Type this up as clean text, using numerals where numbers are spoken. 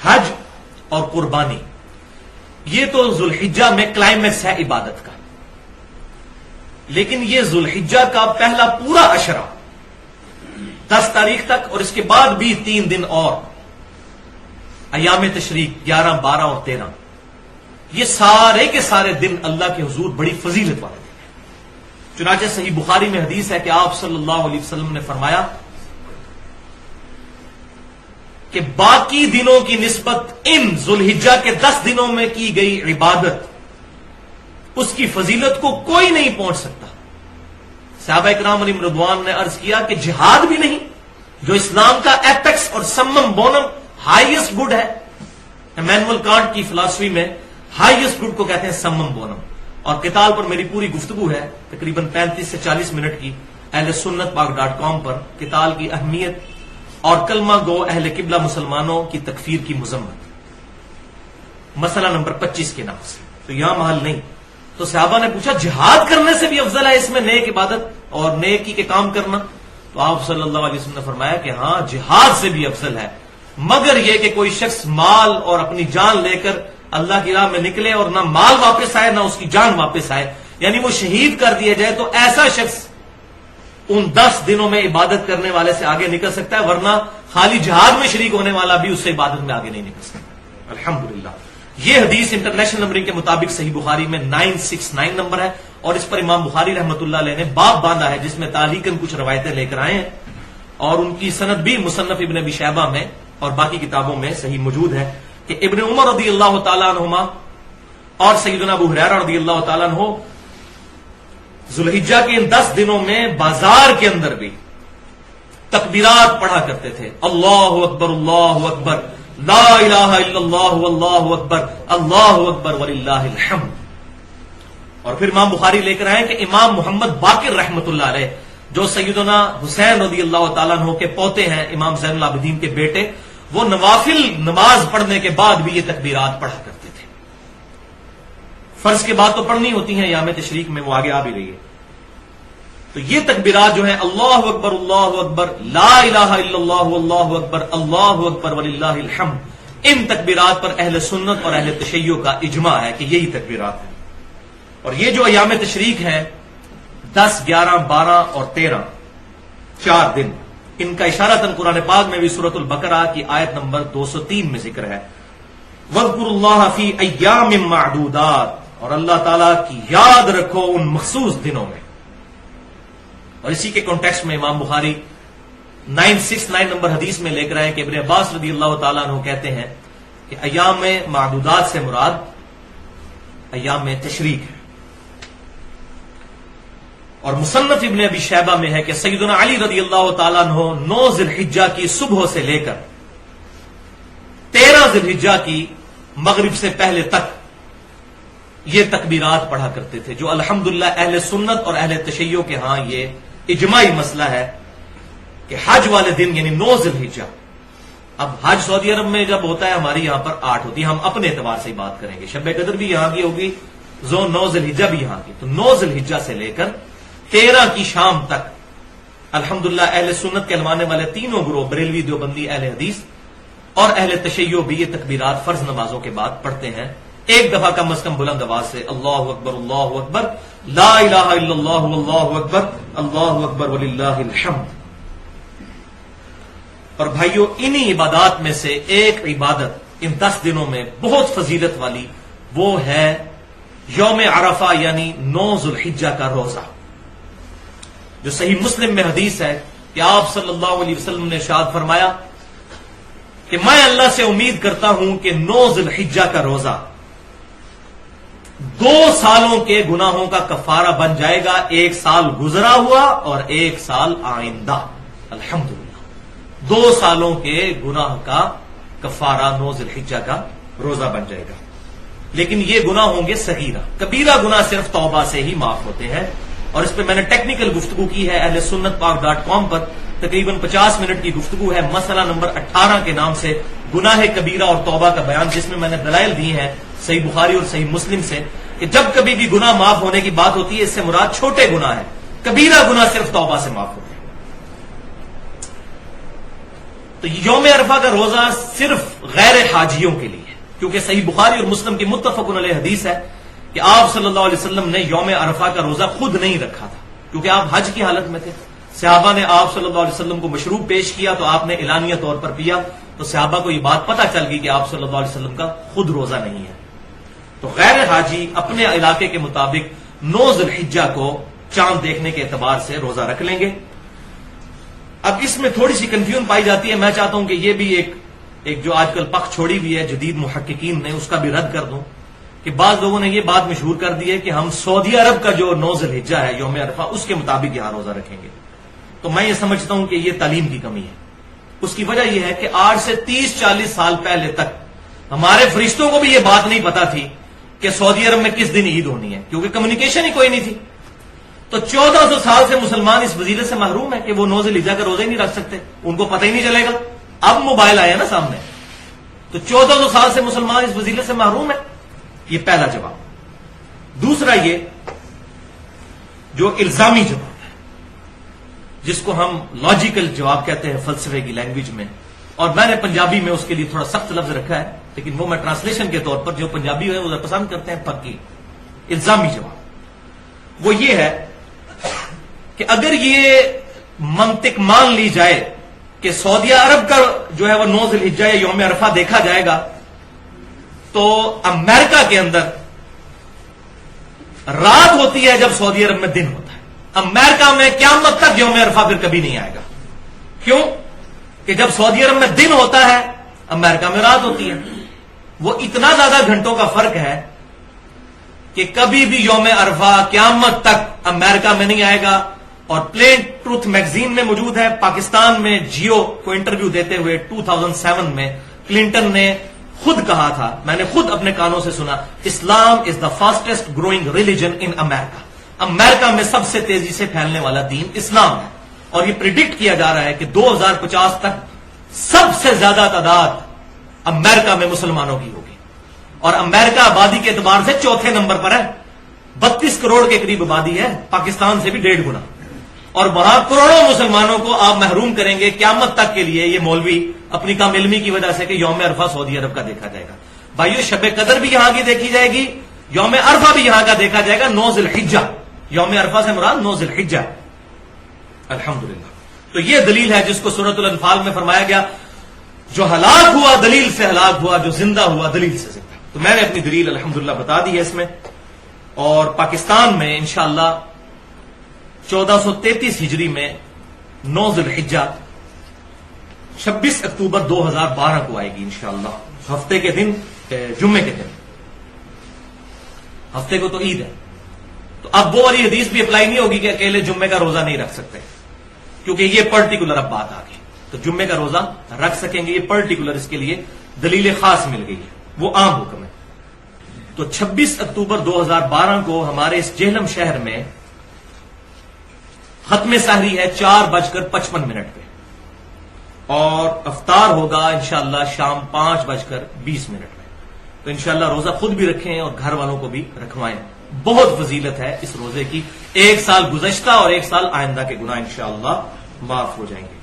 حج اور قربانی، یہ تو ذوالحجہ میں کلائمیکس ہے عبادت کا، لیکن یہ ذوالحجہ کا پہلا پورا عشرہ 10 تاریخ تک، اور اس کے بعد بھی 3 دن اور ایام تشریق 11، 12 اور 13، یہ سارے کے سارے دن اللہ کے حضور بڑی فضیلت والے دن ہیں۔ چنانچہ صحیح بخاری میں حدیث ہے کہ آپ صلی اللہ علیہ وسلم نے فرمایا کہ باقی دنوں کی نسبت ان ذوالحجہ کے 10 دنوں میں کی گئی عبادت، اس کی فضیلت کو کوئی نہیں پہنچ سکتا۔ صحابہ اکرام علیہم رضوان نے عرض کیا کہ جہاد بھی نہیں، جو اسلام کا ایپیکس اور سمم بونم ہائیسٹ گڈ ہے، ایمینول کانٹ کی فلاسفی میں ہائیسٹ گڈ کو کہتے ہیں سمم بونم، اور قتال پر میری پوری گفتگو ہے تقریباً 35 سے 40 منٹ کی اہل سنت پاک.com پر، قتال کی اہمیت اور کلمہ گو اہل قبلہ مسلمانوں کی تکفیر کی مذمت، مسئلہ نمبر 25 کے نام سے، تو یہاں محل نہیں۔ تو صحابہ نے پوچھا جہاد کرنے سے بھی افضل ہے اس میں نیک عبادت اور نیکی کے کام کرنا؟ تو آپ صلی اللہ علیہ وسلم نے فرمایا کہ ہاں جہاد سے بھی افضل ہے، مگر یہ کہ کوئی شخص مال اور اپنی جان لے کر اللہ کی راہ میں نکلے اور نہ مال واپس آئے نہ اس کی جان واپس آئے، یعنی وہ شہید کر دیا جائے، تو ایسا شخص ان 10 دنوں میں عبادت کرنے والے سے آگے نکل سکتا ہے، ورنہ خالی جہاد میں شریک ہونے والا بھی اس سے عبادت میں آگے نہیں نکل سکتا۔ الحمدللہ یہ حدیث انٹرنیشنل نمبرنگ کے مطابق صحیح بخاری میں 969 نمبر ہے، اور اس پر امام بخاری رحمۃ اللہ علیہ نے باب باندھا ہے جس میں تعلیقاً کچھ روایتیں لے کر آئے ہیں، اور ان کی سند بھی مصنف ابن ابی شیبہ میں اور باقی کتابوں میں صحیح موجود ہے کہ ابن عمر رضی اللہ تعالیٰ عنہما اور سیدنا ابو ہریرہ رضی اللہ تعالیٰ عنہ ذوالحجہ کے ان 10 دنوں میں بازار کے اندر بھی تکبیرات پڑھا کرتے تھے، اللہ اکبر اللہ اکبر، لا الہ الا اللہ واللہ اکبر، اللہ اکبر وللہ الحمد۔ اور پھر امام بخاری لے کر آئے کہ امام محمد باقر رحمۃ اللہ علیہ، جو سیدنا حسین رضی اللہ تعالیٰ عنہ کے پوتے ہیں، امام زین العابدین کے بیٹے، وہ نوافل نماز پڑھنے کے بعد بھی یہ تکبیرات پڑھا کرتے تھے۔ فرض کے بعد تو پڑھنی ہوتی ہیں یام تشریق میں، وہ آگے آ بھی رہی ہے۔ تو یہ تکبیرات جو ہیں اللہ اکبر اللہ اکبر، لا الہ الا اللہ واللہ اکبر، اللہ اکبر وللہ الحمد، ان تکبیرات پر اہل سنت اور اہل تشیع کا اجماع ہے کہ یہی تکبیرات ہیں۔ اور یہ جو ایام تشریق ہیں 10، 11، 12 اور 13، 4 دن، ان کا اشارتاً قرآن پاک میں بھی سورۃ البقرہ کی آیت نمبر 203 میں ذکر ہے، وَاذْكُرُوا اللَّهَ فِي أَيَّامٍ مَّعْدُودَاتٍ، اور اللہ تعالیٰ کی یاد رکھو ان مخصوص دنوں میں۔ اور اسی کے کانٹیکسٹ میں امام بخاری 969 نمبر حدیث میں لے کر آئے کہ ابن عباس رضی اللہ تعالیٰ عنہ کہتے ہیں کہ ایام معدودات سے مراد ایام تشریق ہے۔ اور مصنف ابن ابی شیبہ میں ہے کہ سیدنا علی رضی اللہ تعالیٰ عنہ 9 ذی الحجہ کی صبح سے لے کر 13 ذی الحجہ کی مغرب سے پہلے تک یہ تکبیرات پڑھا کرتے تھے، جو الحمدللہ اہل سنت اور اہل تشیع کے ہاں یہ اجماعی مسئلہ ہے کہ حج والے دن یعنی 9 ذی الحجہ، اب حج سعودی عرب میں جب ہوتا ہے ہماری یہاں پر 8 ہوتی ہے، ہم اپنے اعتبار سے ہی بات کریں گے، شب قدر بھی یہاں کی ہوگی، 9 ذی الحجہ بھی یہاں کی، تو 9 ذی الحجہ سے لے کر 13 کی شام تک الحمدللہ اہل سنت کہلوانے والے تینوں گروہ، بریلوی، دیوبندی، اہل حدیث اور اہل تشیع بھی یہ تکبیرات فرض نمازوں کے بعد پڑھتے ہیں، ایک دفعہ کم از کم بلند آواز سے، اللہ اکبر اللہ اکبر، لا الہ الا اللہ واللہ اکبر، اللہ اکبر وللہ الحمد۔ اور بھائیو انہی عبادات میں سے ایک عبادت ان 10 دنوں میں بہت فضیلت والی، وہ ہے یوم عرفہ یعنی 9 ذی الحجہ کا روزہ، جو صحیح مسلم میں حدیث ہے کہ آپ صلی اللہ علیہ وسلم نے ارشاد فرمایا کہ میں اللہ سے امید کرتا ہوں کہ 9 ذی الحجہ کا روزہ 2 سالوں کے گناہوں کا کفارہ بن جائے گا، 1 سال گزرا ہوا اور 1 سال آئندہ، الحمدللہ 2 سالوں کے گناہ کا کفارہ 9 ذی الحجہ کا روزہ بن جائے گا۔ لیکن یہ گناہ ہوں گے صغیرہ، کبیرہ گناہ صرف توبہ سے ہی معاف ہوتے ہیں، اور اس پہ میں نے ٹیکنیکل گفتگو کی ہے اہل سنت پاک.com پر، تقریباً 50 منٹ کی گفتگو ہے، مسئلہ نمبر 18 کے نام سے گناہ کبیرہ اور توبہ کا بیان، جس میں نے دلائل دی ہیں صحیح بخاری اور صحیح مسلم سے کہ جب کبھی بھی گناہ معاف ہونے کی بات ہوتی ہے اس سے مراد چھوٹے گناہ ہے، کبیرہ گناہ صرف توبہ سے معاف ہوتے ہیں۔ تو یوم عرفہ کا روزہ صرف غیر حاجیوں کے لیے ہے، کیونکہ صحیح بخاری اور مسلم کی متفق علیہ حدیث ہے کہ آپ صلی اللہ علیہ وسلم نے یوم عرفہ کا روزہ خود نہیں رکھا تھا، کیونکہ آپ حج کی حالت میں تھے. صحابہ نے آپ صلی اللہ علیہ وسلم کو مشروب پیش کیا تو آپ نے اعلانیہ طور پر پیا، تو صحابہ کو یہ بات پتہ چل گئی کہ آپ صلی اللہ علیہ وسلم کا خود روزہ نہیں ہے. تو غیر حاجی اپنے علاقے کے مطابق 9 ذی الحجہ کو چاند دیکھنے کے اعتبار سے روزہ رکھ لیں گے. اب اس میں تھوڑی سی کنفیوژن پائی جاتی ہے، میں چاہتا ہوں کہ یہ بھی ایک جو آج کل پخ چھوڑی ہوئی ہے جدید محققین نے، اس کا بھی رد کر دوں کہ بعض لوگوں نے یہ بات مشہور کر دی ہے کہ ہم سعودی عرب کا جو 9 ذی الحجہ ہے یوم عرفہ اس کے مطابق یہاں روزہ رکھیں گے. تو میں یہ سمجھتا ہوں کہ یہ تعلیم کی کمی ہے. اس کی وجہ یہ ہے کہ آج سے 30-40 سال پہلے تک ہمارے فرشتوں کو بھی یہ بات نہیں پتا تھی کہ سعودی عرب میں کس دن عید ہونی ہے، کیونکہ کمیونیکیشن ہی کوئی نہیں تھی. تو 1400 سال سے مسلمان اس وسیلے سے محروم ہے کہ وہ 9 ذی الحجہ کا روزہ ہی نہیں رکھ سکتے، ان کو پتہ ہی نہیں چلے گا. اب موبائل آیا نا سامنے، تو 1400 سال سے مسلمان اس وسیلے سے محروم ہے. یہ پہلا جواب. دوسرا یہ جو الزامی جواب ہے، جس کو ہم لاجیکل جواب کہتے ہیں فلسفے کی لینگویج میں، اور میں نے پنجابی میں اس کے لیے تھوڑا سخت لفظ رکھا ہے، لیکن وہ میں ٹرانسلیشن کے طور پر جو پنجابی ہے وہ پسند کرتے ہیں پکی الزامی جواب. وہ یہ ہے کہ اگر یہ منطق مان لی جائے کہ سعودی عرب کا جو ہے وہ 9 ذی الحجہ یا یوم عرفہ دیکھا جائے گا، تو امریکہ کے اندر رات ہوتی ہے جب سعودی عرب میں دن ہوتا ہے. امریکہ میں قیامت تک یوم عرفہ پھر کبھی نہیں آئے گا. کیوں؟ کہ جب سعودی عرب میں دن ہوتا ہے امریکہ میں رات ہوتی ہے. وہ اتنا زیادہ گھنٹوں کا فرق ہے کہ کبھی بھی یوم عرفہ قیامت تک امریکہ میں نہیں آئے گا. اور پلین ٹروتھ میگزین میں موجود ہے، پاکستان میں جیو کو انٹرویو دیتے ہوئے 2007 میں کلنٹن نے خود کہا تھا، میں نے خود اپنے کانوں سے سنا، اسلام از دا فاسٹسٹ گروئنگ ریلیجن ان امریکہ. امریکہ میں سب سے تیزی سے پھیلنے والا دین اسلام ہے. اور یہ پریڈکٹ کیا جا رہا ہے کہ 2050 تک سب سے زیادہ تعداد امریکہ میں مسلمانوں کی ہوگی. اور امریکہ آبادی کے اعتبار سے چوتھے نمبر پر ہے، 32 کروڑ کے قریب آبادی ہے، پاکستان سے بھی 1.5 گنا. اور وہاں کروڑوں مسلمانوں کو آپ محروم کریں گے قیامت تک کے لیے، یہ مولوی اپنی کم علمی کی وجہ سے کہ یوم عرفہ سعودی عرب کا دیکھا جائے گا. بھائیو، شب قدر بھی یہاں کی دیکھی جائے گی، یوم عرفہ بھی یہاں کا دیکھا جائے گا. 9 ذی الحجہ، یوم عرفہ سے مراد 9 ذی الحجہ. الحمدللہ. تو یہ دلیل ہے جس کو سورۃ الانفال میں فرمایا گیا، جو ہلاک ہوا دلیل سے ہلاک ہوا، جو زندہ ہوا دلیل سے زندہ. تو میں نے اپنی دلیل الحمدللہ بتا دی ہے اس میں. اور پاکستان میں انشاءاللہ 1433 ہجری میں 9 ذی الحجہ 26 اکتوبر 2012 کو آئے گی انشاءاللہ، ہفتے کے دن، جمعے کے دن. ہفتے کو تو عید ہے. تو اب وہ والی حدیث بھی اپلائی نہیں ہوگی کہ اکیلے جمعے کا روزہ نہیں رکھ سکتے، کیونکہ یہ پرٹیکولر اب بات آ گئی. تو جمعے کا روزہ رکھ سکیں گے، یہ پرٹیکولر اس کے لیے دلیل خاص مل گئی ہے، وہ عام حکم ہے. تو 26 اکتوبر 2012 کو ہمارے اس جہلم شہر میں ختم سحری ہے 4:55 پہ، اور افطار ہوگا انشاءاللہ شام 5:20 میں. تو انشاءاللہ روزہ خود بھی رکھیں اور گھر والوں کو بھی رکھوائیں. بہت فضیلت ہے اس روزے کی. 1 سال گزشتہ اور 1 سال آئندہ کے گناہ انشاءاللہ معاف ہو جائیں گے.